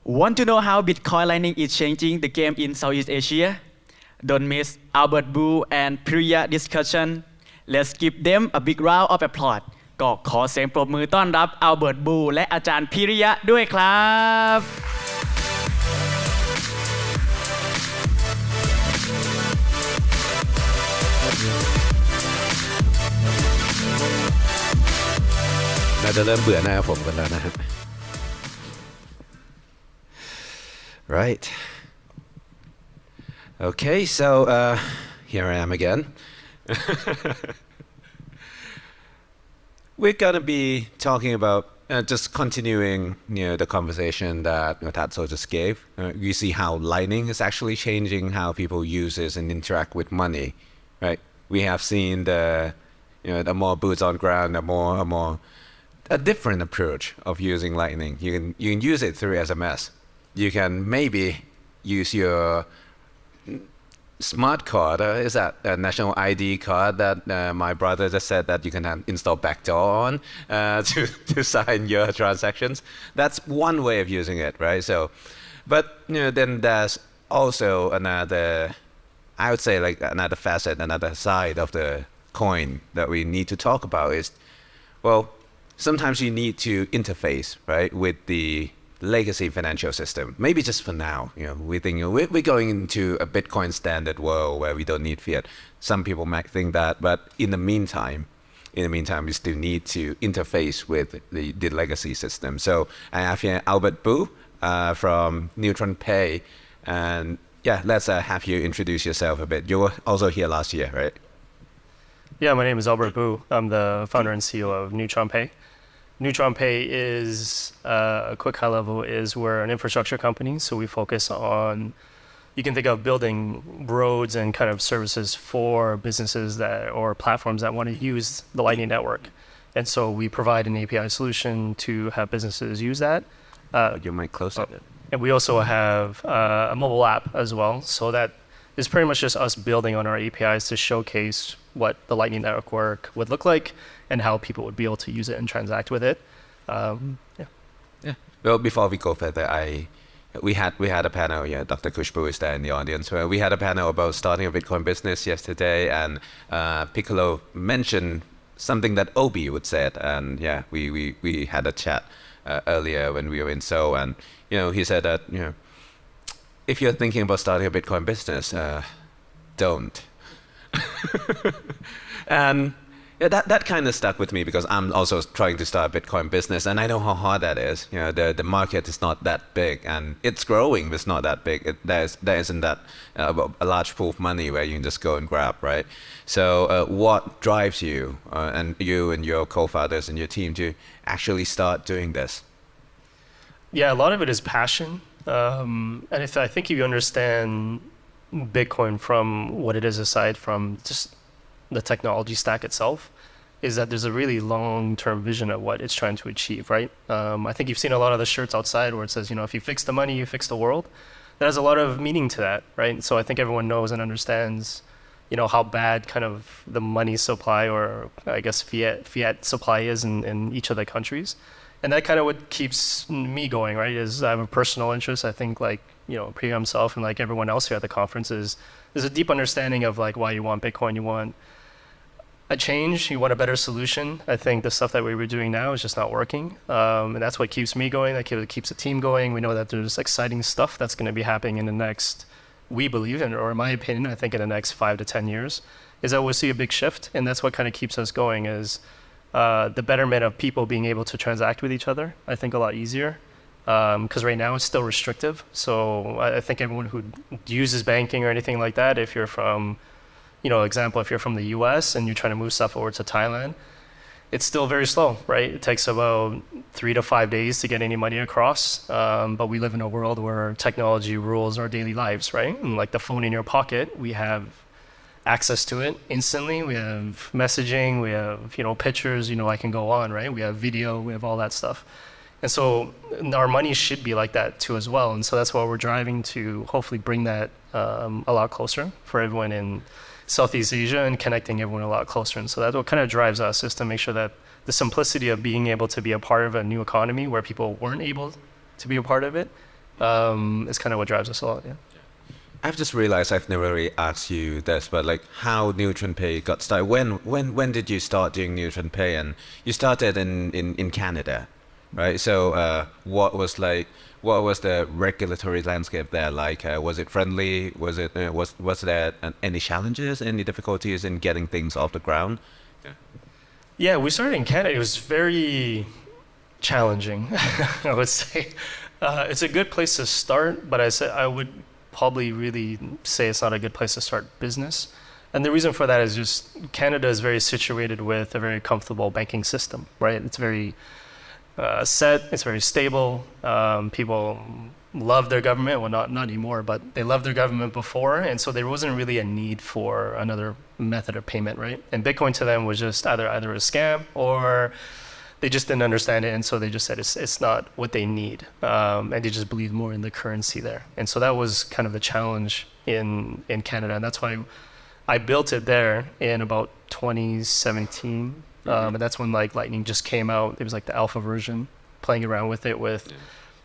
Want to know how Bitcoin Lightning is changing the game in Southeast Asia? Don't miss Albert Buu and Piriya discussion. Let's give them a big round of applause. ก็ขอเสียงปรบมือต้อนรับ Albert Buu และอาจารย์พิริยะด้วยครับน่าจะเริ่มเบื่อหน้าผมกันแล้วนะครับ Right. Okay, so here I am again. We're going to be talking about just continuing, the conversation that Tatso just gave. You see how Lightning is actually changing how people use this and interact with money, right? We have seen the more boots on ground, a different approach of using Lightning. You can use it through SMS. You can maybe use your smart card. Is that a national ID card that my brother just said that you can install backdoor on to sign your transactions? That's one way of using it, right? So, but then there's also another, I would say like another facet, another side of the coin that we need to talk about is, well, sometimes you need to interface, right, with the legacy financial system. Maybe just for now, we think we're going into a Bitcoin standard world where we don't need fiat. Some people might think that, but in the meantime, we still need to interface with the legacy system. So I have here Albert Buu from Neutron Pay, and yeah, let's have you introduce yourself a bit. You were also here last year, right? Yeah, my name is Albert Buu. I'm the founder and CEO of Neutron Pay. Neutron Pay is, a quick high level, is we're an infrastructure company. So we focus on, you can think of building roads and kind of services for businesses or platforms that want to use the Lightning Network. And so we provide an API solution to have businesses use that. You might close it. And we also have a mobile app as well. So that is pretty much just us building on our APIs to showcase what the Lightning Network would look like and how people would be able to use it and transact with it. Yeah. Well, before we go further, we had a panel. Yeah, Dr. Kushbu is there in the audience. Where we had a panel about starting a Bitcoin business yesterday, and Piccolo mentioned something that Obi would said, and yeah, we had a chat earlier when we were in Seoul, and he said that if you're thinking about starting a Bitcoin business, don't. And yeah, that kind of stuck with me because I'm also trying to start a Bitcoin business, and I know how hard that is. The market is not that big, and it's growing, but it's not that big. There isn't that a large pool of money where you can just go and grab, right? So what drives you and your co-founders and your team to actually start doing this? Yeah, a lot of it is passion. And I think if you understand Bitcoin from what it is aside from just the technology stack itself, is that there's a really long-term vision of what it's trying to achieve, right? I think you've seen a lot of the shirts outside where it says, if you fix the money, you fix the world. That has a lot of meaning to that, right? So I think everyone knows and understands, how bad kind of the money supply, or I guess fiat supply is in each of the countries. And that kind of what keeps me going, right? Is I have a personal interest. I think Piriya himself and like everyone else here at the conference there's a deep understanding of like why you want Bitcoin. You want a change, you want a better solution. I think the stuff that we were doing now is just not working. And that's what keeps me going. That keeps the team going. We know that there's exciting stuff that's going to be happening in the next, we believe, or in my opinion, I think in the next 5 to 10 years, is that we'll see a big shift. And that's what kind of keeps us going is the betterment of people being able to transact with each other, I think a lot easier. Because right now it's still restrictive. So I think everyone who uses banking or anything like that, if you're from, example, if you're from the US and you're trying to move stuff over to Thailand, it's still very slow, right? It takes about 3 to 5 days to get any money across. But we live in a world where technology rules our daily lives, right? And like the phone in your pocket, we have access to it instantly. We have messaging, we have, pictures, I can go on, right? We have video, we have all that stuff. And so our money should be like that too as well. And so that's why we're driving to hopefully bring that a lot closer for everyone in Southeast Asia and connecting everyone a lot closer. And so that's what kind of drives us, is to make sure that the simplicity of being able to be a part of a new economy where people weren't able to be a part of it is kind of what drives us a lot. Yeah. I've just realized I've never really asked you this, but like how Neutron Pay got started. When did you start doing Neutron Pay? And you started in Canada, right? So what was the regulatory landscape there like? Was it friendly? Was there any challenges, any difficulties in getting things off the ground? Yeah, we started in Canada. It was very challenging, I would say. It's a good place to start, but I would probably really say it's not a good place to start business. And the reason for that is just Canada is very situated with a very comfortable banking system, right? It's very set, it's very stable. People love their government. Well, not anymore, but they loved their government before. And so there wasn't really a need for another method of payment, right? And Bitcoin to them was just either a scam or they just didn't understand it, and so they just said it's not what they need, and they just believe more in the currency there. And so that was kind of the challenge in Canada, and that's why I built it there in about 2017, and that's when like Lightning just came out. It was like the alpha version, playing around with it with.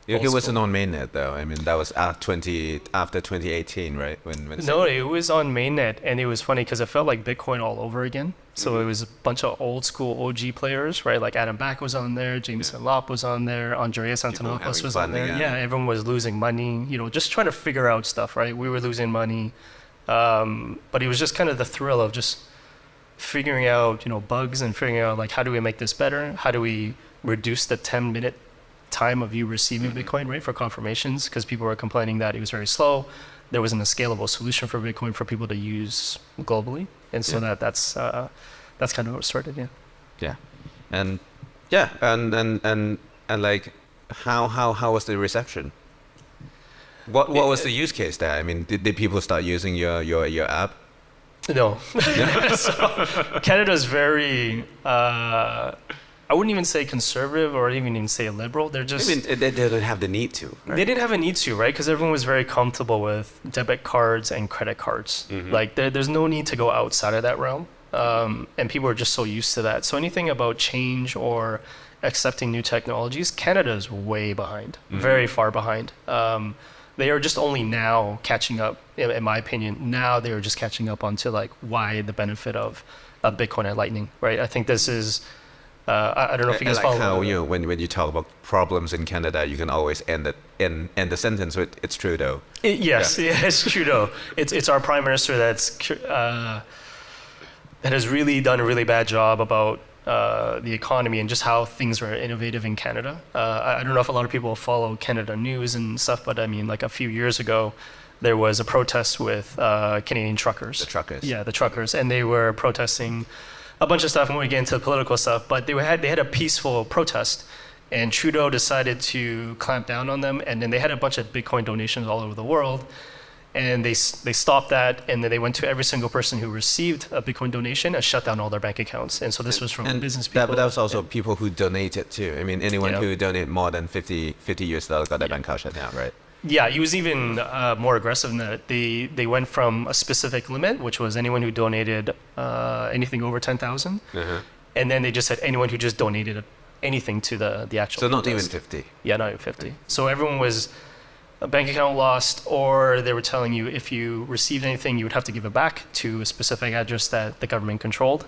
It wasn't on mainnet though. I mean, that was after 2018, right? No, it was on mainnet, and it was funny because it felt like Bitcoin all over again. So it was a bunch of old school OG players, right? Like Adam Back was on there, Jameson Lopp was on there, Andreas Antonopoulos was on there. Again. Yeah, everyone was losing money, just trying to figure out stuff, right? We were losing money, but it was just kind of the thrill of just figuring out, bugs and figuring out like how do we make this better? How do we reduce the 10-minute time of you receiving Bitcoin, right, for confirmations, because people were complaining that it was very slow. There wasn't a scalable solution for Bitcoin for people to use globally, and so that's kind of what started. Yeah, and like how was the reception? What was the use case there? I mean, did people start using your app? No. So Canada is very. I wouldn't even say conservative or even say liberal. They're just. I mean, they didn't have the need to. Right? They didn't have a need to, right? Because everyone was very comfortable with debit cards and credit cards. Mm-hmm. Like there's no need to go outside of that realm, and people are just so used to that. So anything about change or accepting new technologies, Canada is way behind, very far behind. They are just only now catching up, in my opinion. Now they are just catching up onto like why the benefit of Bitcoin and Lightning, right? I think this is. I don't know if you guys follow. How when you talk about problems in Canada, you can always end the sentence with "It's Trudeau." Yes, it's Trudeau. It's our prime minister that has really done a really bad job about the economy and just how things are innovative in Canada. I don't know if a lot of people follow Canada news and stuff, but I mean, like a few years ago, there was a protest with Canadian truckers. The truckers. Yeah, the truckers, and they were protesting a bunch of stuff, and we get into political stuff, but they had a peaceful protest, and Trudeau decided to clamp down on them, and then they had a bunch of Bitcoin donations all over the world, and they stopped that, and then they went to every single person who received a Bitcoin donation and shut down all their bank accounts. And so this was from business people. But that was also people who donated too. I mean, anyone who donated more than $50 got their bank account shut down, right? Yeah, he was even more aggressive than that. They went from a specific limit, which was anyone who donated anything over 10,000, and then they just said anyone who just donated anything to the actual. So not even 50. Yeah, not even 50. So everyone was a bank account lost, or they were telling you if you received anything, you would have to give it back to a specific address that the government controlled,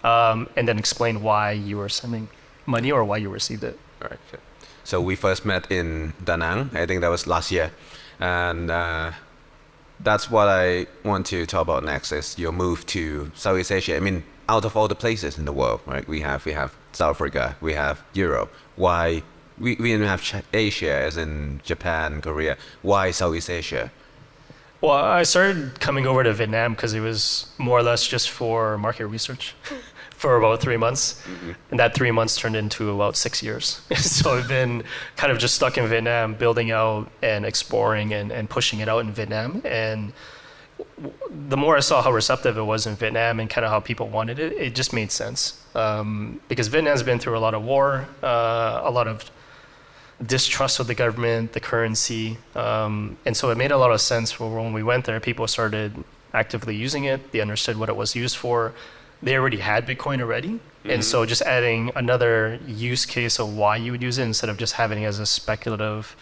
and then explain why you were sending money or why you received it. All right. Okay. So we first met in Da Nang. I think that was last year, and that's what I want to talk about next. Is your move to Southeast Asia. I mean, out of all the places in the world, right? We have South Africa, we have Europe. Why we even have Asia, as in Japan, Korea? Why Southeast Asia? Well, I started coming over to Vietnam because it was more or less just for market research. For about 3 months, and that 3 months turned into about 6 years. So I've been kind of just stuck in Vietnam, building out and exploring and pushing it out in Vietnam. And the more I saw how receptive it was in Vietnam and kind of how people wanted it, it just made sense. Because Vietnam's been through a lot of war, a lot of distrust with the government, the currency. And so it made a lot of sense for when we went there, people started actively using it. They understood what it was used for. They already had Bitcoin already. And so just adding another use case of why you would use it instead of just having it as a speculative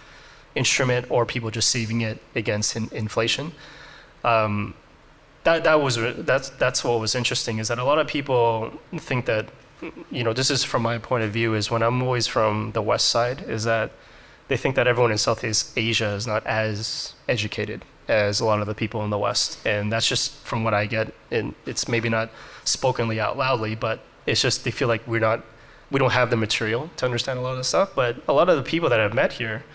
instrument or people just saving it against inflation. That's what was interesting, is that a lot of people think that, this is from my point of view, is when I'm always from the west side, is that they think that everyone in Southeast Asia is not as educated as a lot of the people in the West. And that's just from what I get. And it's maybe not spokenly out loudly, but it's just they feel like we don't have the material to understand a lot of the stuff. But a lot of the people that I've met here,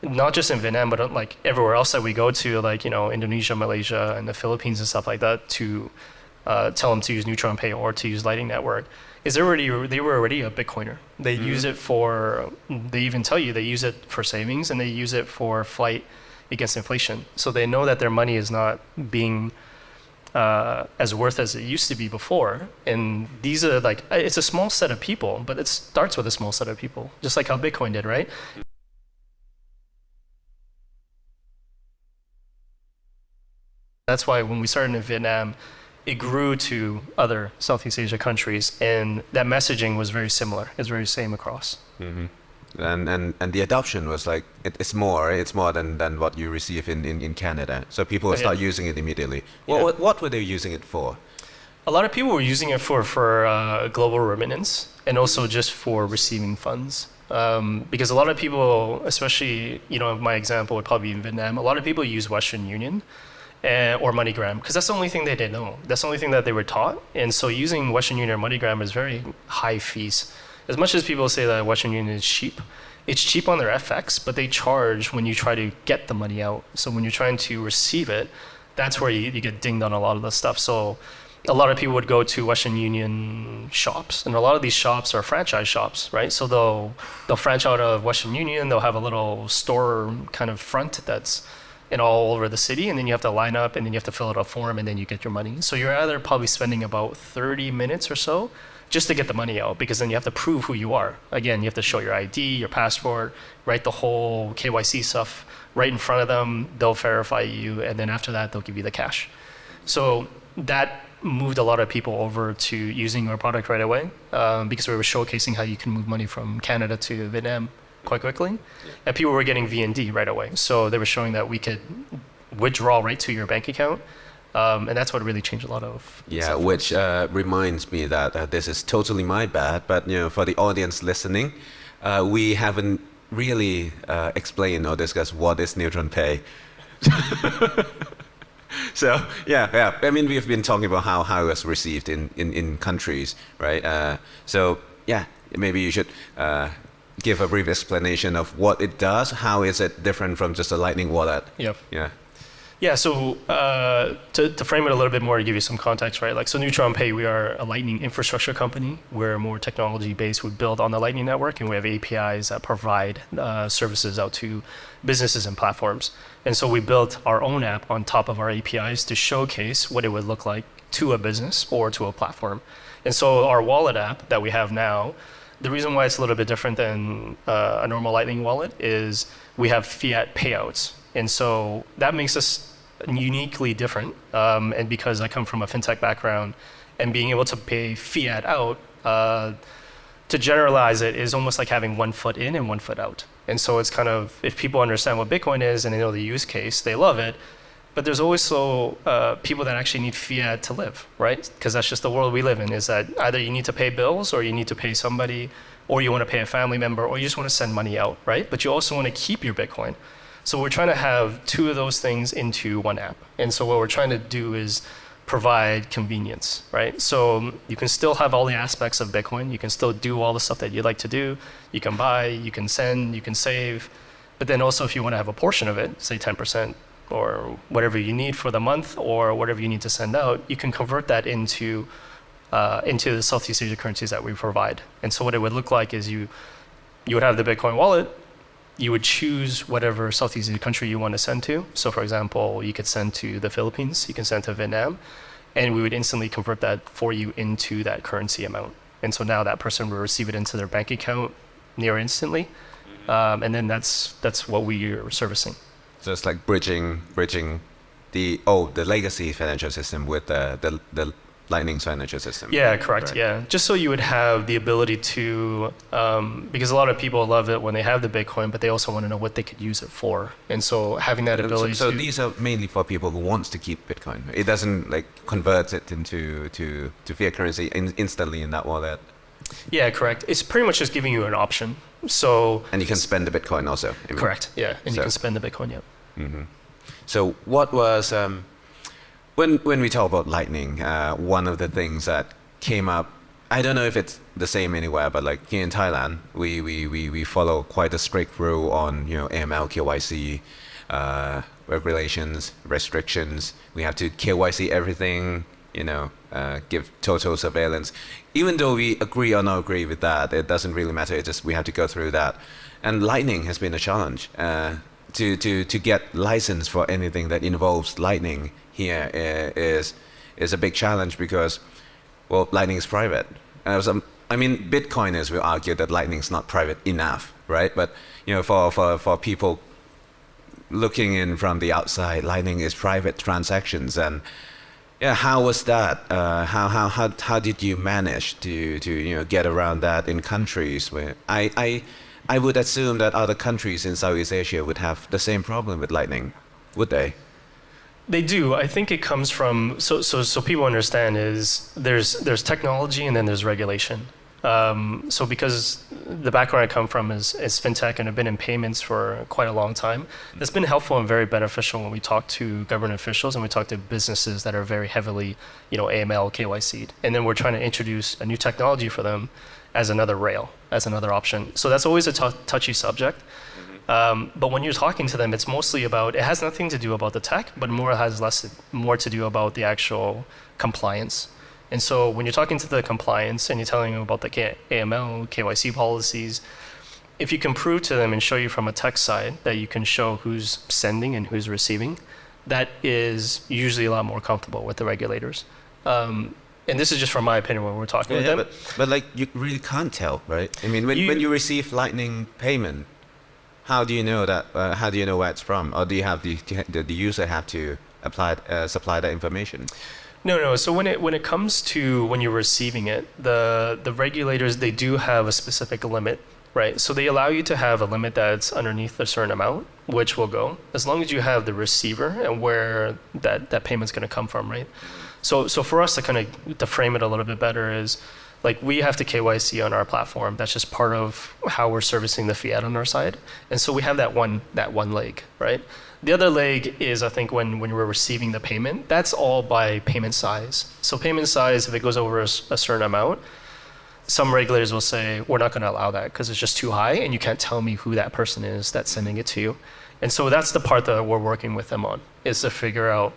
not just in Vietnam, but like everywhere else that we go to, like, Indonesia, Malaysia, and the Philippines and stuff like that, to tell them to use Neutron Pay or to use Lightning Network, is they were already a Bitcoiner. They use it they even tell you they use it for savings, and they use it for fight against inflation. So they know that their money is not being as worth as it used to be before. And these are like, it's a small set of people, but it starts with a small set of people, just like how Bitcoin did, right? That's why when we started in Vietnam, it grew to other Southeast Asia countries, and that messaging was very similar. It's very same across. Mm-hmm. And the adoption was like, it's more than what you receive in Canada. So people start using it immediately. What were they using it for? A lot of people were using it for global remittance, and also just for receiving funds. Because a lot of people, especially, my example would probably be in Vietnam, a lot of people use Western Union or MoneyGram, because that's the only thing they didn't know. That's the only thing that they were taught. And so using Western Union or MoneyGram is very high fees. As much as people say that Western Union is cheap, it's cheap on their FX, but they charge when you try to get the money out. So when you're trying to receive it, that's where you get dinged on a lot of the stuff. So a lot of people would go to Western Union shops, and a lot of these shops are franchise shops, right? So they'll franchise out of Western Union, they'll have a little store kind of front that's all over the city, and then you have to line up, and then you have to fill out a form, and then you get your money. So you're either probably spending about 30 minutes or so just to get the money out, because then you have to prove who you are. Again, you have to show your ID, your passport, write the whole KYC stuff right in front of them. They'll verify you, and then after that, they'll give you the cash. So that moved a lot of people over to using our product right away, because we were showcasing how you can move money from Canada to Vietnam quite quickly, and people were getting VND right away. So they were showing that we could withdraw right to your bank account, and that's what really changed a lot of stuff. Which reminds me that this is totally my bad, but for the audience listening, we haven't really explained or discussed what is Neutron Pay. So yeah. I mean, we've been talking about how it was received in countries, right? So yeah, maybe you should give a brief explanation of what it does. How is it different from just a Lightning wallet? Yep. Yeah. So to frame it a little bit more, to give you some context, right? Like, so Neutron Pay, we are a Lightning infrastructure company. We're more technology based. We build on the Lightning network, and we have APIs that provide services out to businesses and platforms. And so we built our own app on top of our APIs to showcase what it would look like to a business or to a platform. And so our wallet app that we have now, the reason why it's a little bit different than a normal Lightning wallet is we have fiat payouts. And so that makes us uniquely different. And because I come from a fintech background, and being able to pay fiat out, to generalize it, is almost like having 1 foot in and 1 foot out. And so it's kind of, if people understand what Bitcoin is and they know the use case, they love it. But there's also people that actually need fiat to live, right? Because that's just the world we live in, is that either you need to pay bills, or you need to pay somebody, or you want to pay a family member, or you just want to send money out, right? But you also want to keep your Bitcoin. So we're trying to have two of those things into one app. And so what we're trying to do is provide convenience, right? So you can still have all the aspects of Bitcoin. You can still do all the stuff that you like to do. You can buy, you can send, you can save. But then also, if you want to have a portion of it, say 10%, or whatever you need for the month, or whatever you need to send out, you can convert that into the Southeast Asia currencies that we provide. And so what it would look like is you would have the Bitcoin wallet. You would choose whatever Southeast Asia country you want to send to. So for example, you could send to the Philippines, you can send to Vietnam, and we would instantly convert that for you into that currency amount. And so now that person will receive it into their bank account near instantly. And then that's what we are servicing. So it's like bridging the legacy financial system with the Lightning signature system. Yeah, correct. Right. Yeah, just so you would have the ability to, because a lot of people love it when they have the Bitcoin, but they also want to know what they could use it for. And so having that ability So to these are mainly for people who wants to keep Bitcoin. It doesn't like convert it into to fiat currency instantly in that wallet. Yeah, correct. It's pretty much just giving you an option. So And you can spend the Bitcoin also. I mean. correct. Yeah, and you So- can spend the Bitcoin. Yeah. So what was when we talk about Lightning, one of the things that came up, I don't know if it's the same anywhere, but like here in Thailand, we follow quite a strict rule on AML, KYC, regulations, restrictions. We have to KYC everything, give total surveillance. Even though we agree or not agree with that, it doesn't really matter. It just we have to go through that. And Lightning has been a challenge. To get license for anything that involves Lightning here is a big challenge because, well, Lightning is private. Bitcoiners will argue that Lightning is not private enough, right? But for people looking in from the outside, Lightning is private transactions, and yeah, how was that? How did you manage to get around that in countries where I would assume that other countries in Southeast Asia would have the same problem with Lightning, would they? They do. I think it comes from so people understand is there's technology and then there's regulation. So because the background I come from is fintech and I've been in payments for quite a long time, it's been helpful and very beneficial when we talk to government officials and we talk to businesses that are very heavily, AML, KYC'd. And then we're trying to introduce a new technology for them as another rail, as another option. So that's always a touchy subject. But when you're talking to them, it's mostly about, it has nothing to do about the tech, but more to do about the actual compliance. And so when you're talking to the compliance and you're telling them about the AML, KYC policies, if you can prove to them and show you from a tech side that you can show who's sending and who's receiving, that is usually a lot more comfortable with the regulators. And this is just from my opinion when we're talking with them. But like you really can't tell, right? I mean, when you receive Lightning payment, how do you know that? How do you know where it's from? Or do you have the user have to supply that information? No. So when it comes to when you're receiving it, the regulators, they do have a specific limit, right? So they allow you to have a limit that's underneath a certain amount, which will go as long as you have the receiver and where that payment's going to come from, right? So for us to frame it a little bit better is like we have to KYC on our platform. That's just part of how we're servicing the fiat on our side. And so we have that one leg, right? The other leg is, I think, when we're receiving the payment, that's all by payment size. So payment size, if it goes over a certain amount, some regulators will say, we're not going to allow that because it's just too high and you can't tell me who that person is that's sending it to you. And so that's the part that we're working with them on, is to figure out.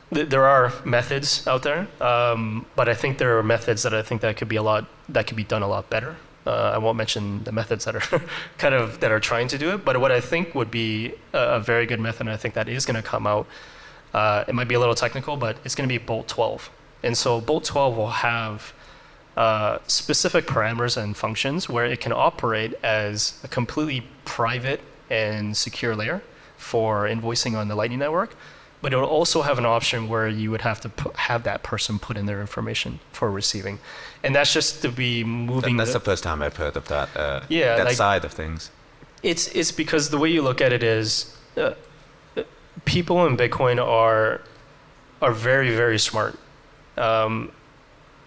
There are methods out there, but I think there are methods that I think that could be done a lot better. I won't mention the methods that are that are trying to do it, but what I think would be a very good method, and I think that is going to come out. It might be a little technical, but it's going to be Bolt 12. And so Bolt 12 will have specific parameters and functions where it can operate as a completely private and secure layer for invoicing on the Lightning Network. But it will also have an option where you would have to have that person put in their information for receiving. And that's just to be moving. That's the first time I've heard of that, side of things. It's because the way you look at it is people in Bitcoin are very, very smart. And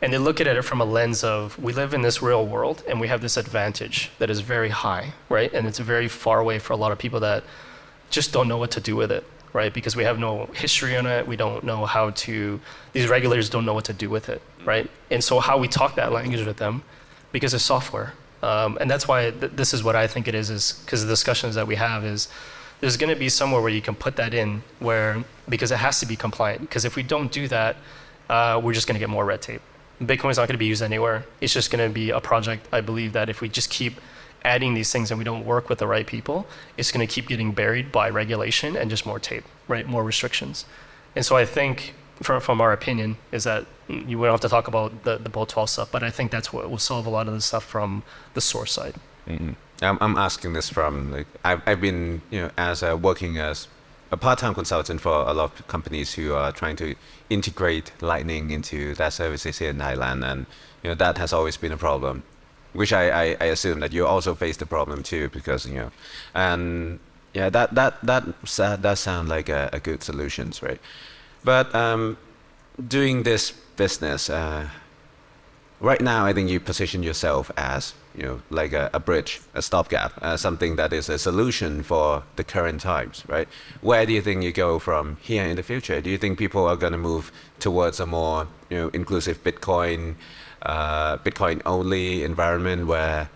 they look at it from a lens of, we live in this real world and we have this advantage that is very high, right? And it's very far away for a lot of people that just don't know what to do with it. Right, because we have no history on it, we don't know how to. These regulators don't know what to do with it, right? And so how we talk that language with them, because it's software, and that's why this is what I think it is because the discussions that we have is there's going to be somewhere where you can put that in because it has to be compliant. Because if we don't do that, we're just going to get more red tape. Bitcoin is not going to be used anywhere. It's just going to be a project. I believe that if we just keep adding these things and we don't work with the right people, it's going to keep getting buried by regulation and just more tape, right? More restrictions. And so I think, from our opinion, is that you don't have to talk about the Bolt 12 stuff, but I think that's what will solve a lot of the stuff from the source side. Mm-hmm. I'm asking this from, like, I've been, working as a part-time consultant for a lot of companies who are trying to integrate Lightning into their services here in Thailand, and that has always been a problem, which I assume that you also face the problem too, because and yeah, that does sound like a good solutions, right? But doing this business. Right now, I think you position yourself as, like a bridge, a stopgap, something that is a solution for the current times, right? Where do you think you go from here in the future? Do you think people are going to move towards a more, inclusive Bitcoin, Bitcoin-only environment where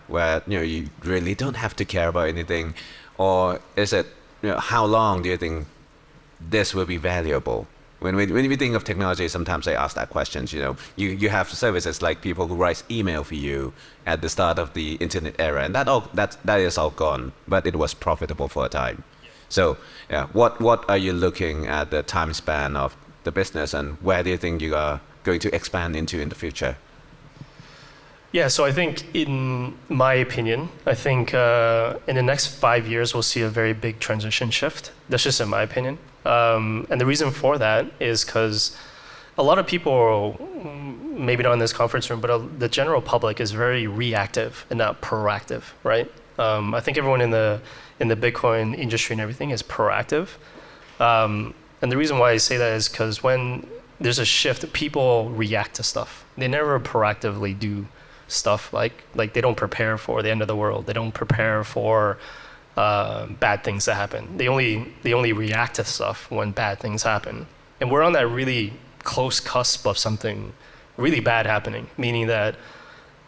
you really don't have to care about anything, or is it, how long do you think this will be valuable? When we think of technology, sometimes I ask that question. You have services like people who write email for you at the start of the internet era, and that is all gone. But it was profitable for a time. So, yeah, what are you looking at the time span of the business, and where do you think you are going to expand into in the future? Yeah, so I think, in my opinion, I think in the next 5 years we'll see a very big transition shift. That's just in my opinion. And the reason for that is because a lot of people, maybe not in this conference room, but the general public is very reactive and not proactive, right? I think everyone in the Bitcoin industry and everything is proactive. And the reason why I say that is because when there's a shift, people react to stuff. They never proactively do stuff like they don't prepare for the end of the world. They don't prepare for bad things to happen. They only react to stuff when bad things happen. And we're on that really close cusp of something really bad happening, meaning that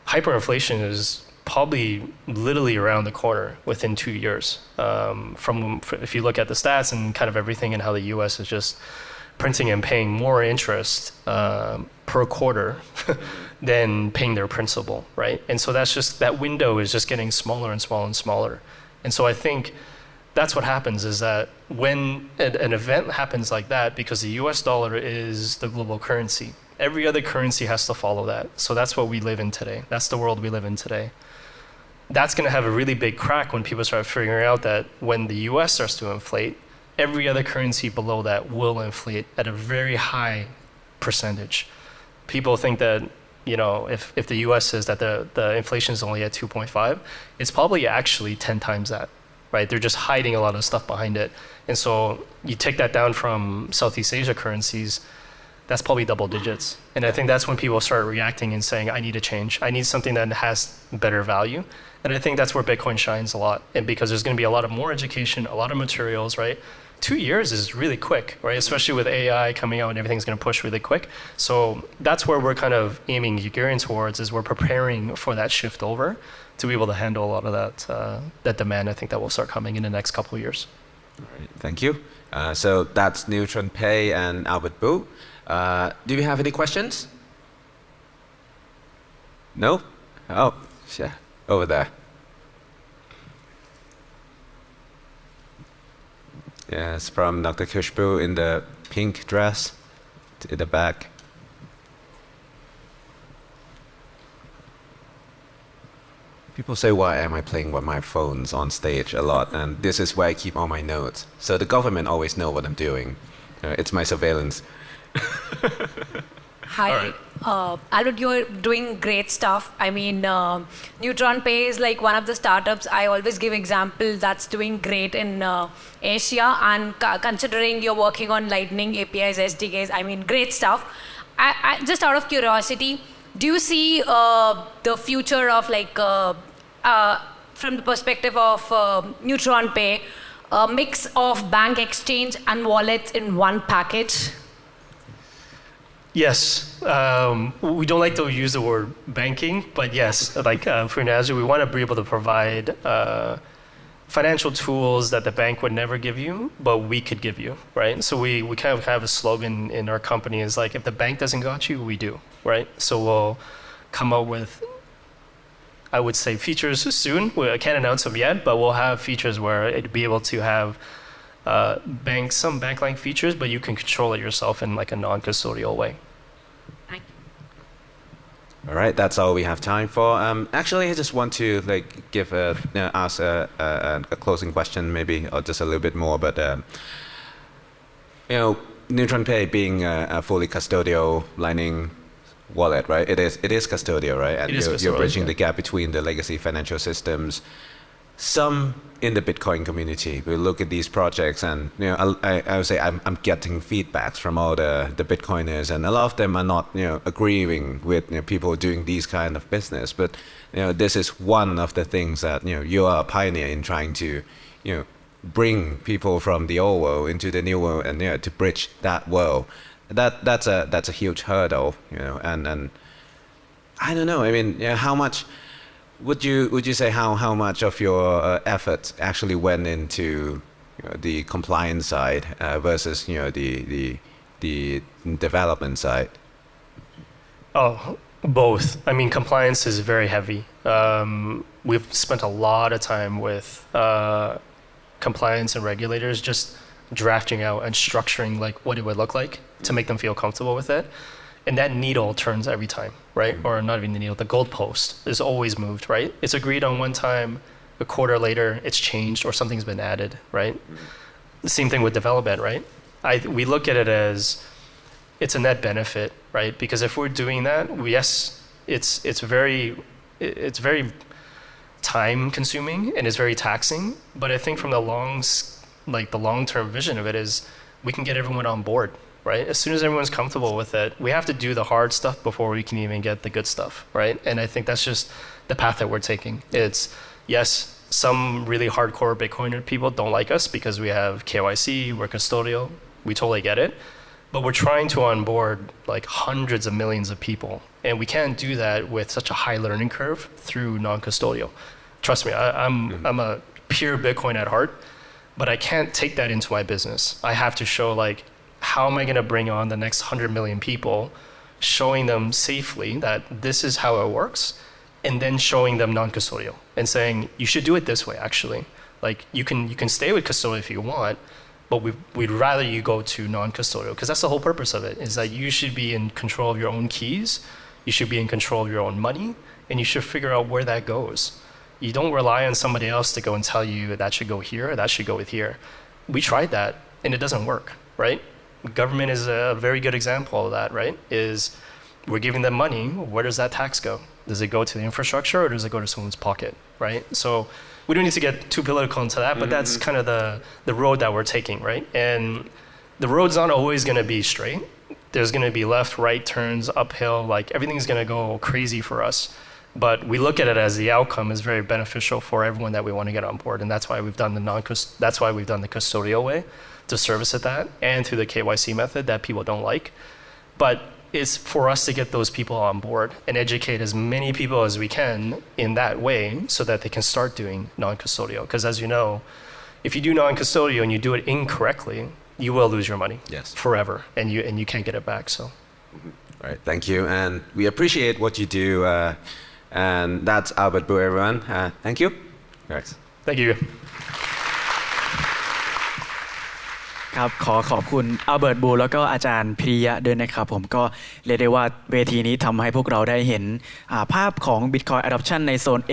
hyperinflation is probably literally around the corner within 2 years. If you look at the stats and kind of everything and how the US is just printing and paying more interest per quarter than paying their principal, right? And so that window is just getting smaller and smaller and smaller. And so I think that's what happens is that when an event happens like that, because the US dollar is the global currency, every other currency has to follow that. So that's what we live in today. That's the world we live in today. That's going to have a really big crack when people start figuring out that when the US starts to inflate, every other currency below that will inflate at a very high percentage. People think that if the US says that the inflation is only at 2.5, it's probably actually 10 times that, right? They're just hiding a lot of stuff behind it. And so you take that down from Southeast Asia currencies, that's probably double digits. And I think that's when people start reacting and saying, I need a change. I need something that has better value. And I think that's where Bitcoin shines a lot. And because there's going to be a lot of more education, a lot of materials, right? 2 years is really quick, right? Especially with AI coming out and everything's going to push really quick. So that's where we're kind of aiming, gearing towards, is we're preparing for that shift over to be able to handle a lot of that demand. I think that will start coming in the next couple of years. All right, thank you. So that's Neutron Pay and Albert Buu. Do you have any questions? No? Oh, yeah, over there. Yes, from Dr. Kushbu in the pink dress to the back. People say, why am I playing with my phones on stage a lot? And this is where I keep all my notes. So the government always know what I'm doing. It's my surveillance. Hi, Albert, you're doing great stuff. I mean, Neutron Pay is like one of the startups I always give example that's doing great in Asia, and considering you're working on Lightning APIs, SDKs, I mean, great stuff. I just out of curiosity, do you see the future of from the perspective of Neutron Pay, a mix of bank exchange and wallets in one package? Yes, we don't like to use the word banking, but yes, for Nazir, we want to be able to provide financial tools that the bank would never give you, but we could give you, right? So we kind of have a slogan in our company is like, if the bank doesn't got you, we do, right? So we'll come up with, I would say, features soon. I can't announce them yet, but we'll have features where it'd be able to have some bank-like features, but you can control it yourself in like a non-custodial way. Thank you. All right, that's all we have time for. Actually, I just want to ask a closing question, maybe, or just a little bit more. But Neutron Pay being a fully custodial Lightning wallet, right? It is custodial, right? And It is you're custodial, bridging yeah. the gap between the legacy financial systems. Some in the Bitcoin community will look at these projects, and I would say I'm getting feedbacks from all the Bitcoiners, and a lot of them are not agreeing with people doing these kind of business. But this is one of the things that you are a pioneer in trying to bring people from the old world into the new world, and to bridge that world. That's a huge hurdle, and I don't know. I mean, how much would you say how much of your effort actually went into the compliance side versus the development side? Oh, both. I mean, compliance is very heavy. We've spent a lot of time with compliance and regulators just drafting out and structuring like what it would look like to make them feel comfortable with it. And that needle turns every time, right? Or not even the needle, the goalpost is always moved, right? It's agreed on one time, a quarter later, it's changed or something's been added, right? The same thing with development, right? We look at it as it's a net benefit, right? Because if we're doing that, yes, it's very time consuming and it's very taxing. But I think from the long-term vision of it is we can get everyone on board, right? As soon as everyone's comfortable with it, we have to do the hard stuff before we can even get the good stuff, right? And I think that's just the path that we're taking. It's, yes, some really hardcore Bitcoiner people don't like us because we have KYC, we're custodial, we totally get it. But we're trying to onboard like hundreds of millions of people. And we can't do that with such a high learning curve through non-custodial. Trust me, I'm a pure Bitcoin at heart, but I can't take that into my business. I have to show like, how am I going to bring on the next 100 million people, showing them safely that this is how it works, and then showing them non-custodial and saying, you should do it this way, actually. Like, you can stay with custodial if you want, but we'd rather you go to non-custodial, because that's the whole purpose of it, is that you should be in control of your own keys, you should be in control of your own money, and you should figure out where that goes. You don't rely on somebody else to go and tell you that should go here, or that should go with here. We tried that, and it doesn't work, right? Government is a very good example of that, right? Is we're giving them money, where does that tax go? Does it go to the infrastructure or does it go to someone's pocket, right? So we don't need to get too political into that, but that's kind of the road that we're taking, right? And the road's not always going to be straight. There's going to be left, right turns, uphill, like everything's going to go crazy for us. But we look at it as the outcome is very beneficial for everyone that we want to get on board, and that's why we've done the custodial way to service at that, and through the KYC method that people don't like. But it's for us to get those people on board and educate as many people as we can in that way so that they can start doing non-custodial. Because as you know, if you do non-custodial and you do it incorrectly, you will lose your money forever, and you can't get it back. So, All right, thank you, and we appreciate what you do, and that's Albert Buu, everyone. Thank you. Right. thank you. ครับขอบคุณอัลเบิร์ตบูแล้วก็อาจารย์พิริยะด้วยนะครับผมก็เรียกได้ว่าเวทีนี้ทำให้พวกเราได้เห็นภาพของ Bitcoin Adoption ในโซนเอ